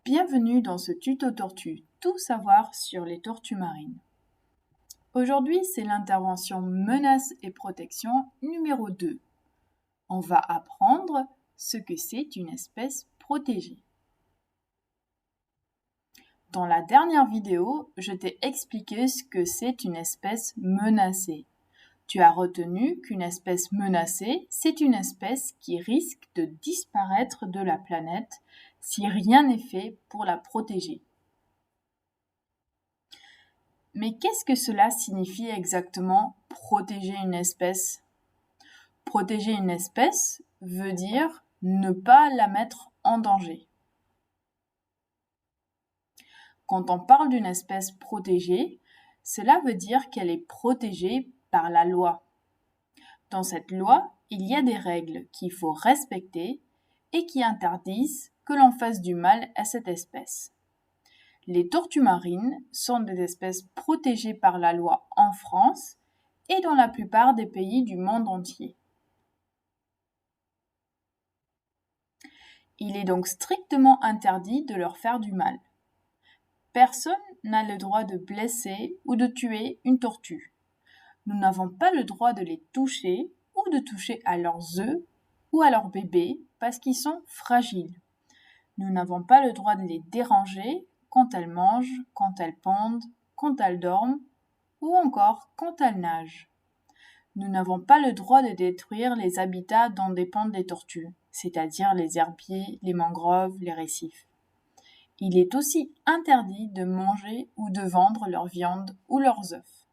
Bienvenue dans ce tuto tortue, tout savoir sur les tortues marines. Aujourd'hui, c'est l'intervention menaces et protection numéro 2. On va apprendre ce que c'est une espèce protégée. Dans la dernière vidéo, je t'ai expliqué ce que c'est une espèce menacée. Tu as retenu qu'une espèce menacée, c'est une espèce qui risque de disparaître de la planète si rien n'est fait pour la protéger. Mais qu'est-ce que cela signifie exactement protéger une espèce? Protéger une espèce veut dire ne pas la mettre en danger. Quand on parle d'une espèce protégée, cela veut dire qu'elle est protégée par la loi. Dans cette loi, il y a des règles qu'il faut respecter et qui interdisent que l'on fasse du mal à cette espèce. Les tortues marines sont des espèces protégées par la loi en France et dans la plupart des pays du monde entier. Il est donc strictement interdit de leur faire du mal. Personne n'a le droit de blesser ou de tuer une tortue. Nous n'avons pas le droit de les toucher ou de toucher à leurs œufs ou à leurs bébés parce qu'ils sont fragiles. Nous n'avons pas le droit de les déranger quand elles mangent, quand elles pondent, quand elles dorment ou encore quand elles nagent. Nous n'avons pas le droit de détruire les habitats dont dépendent les tortues, c'est-à-dire les herbiers, les mangroves, les récifs. Il est aussi interdit de manger ou de vendre leur viande ou leurs œufs.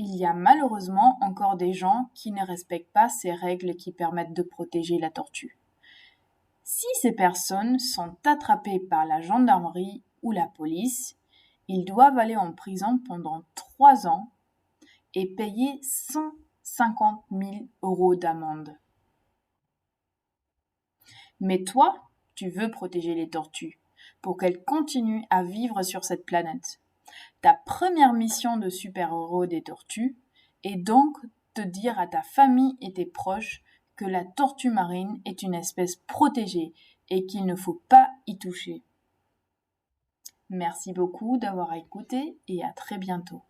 Il y a malheureusement encore des gens qui ne respectent pas ces règles qui permettent de protéger la tortue. Si ces personnes sont attrapées par la gendarmerie ou la police, ils doivent aller en prison pendant 3 ans et payer 150 000 € d'amende. Mais toi, tu veux protéger les tortues pour qu'elles continuent à vivre sur cette planète. Ta première mission de super-héros des tortues est donc de dire à ta famille et tes proches que la tortue marine est une espèce protégée et qu'il ne faut pas y toucher. Merci beaucoup d'avoir écouté et à très bientôt.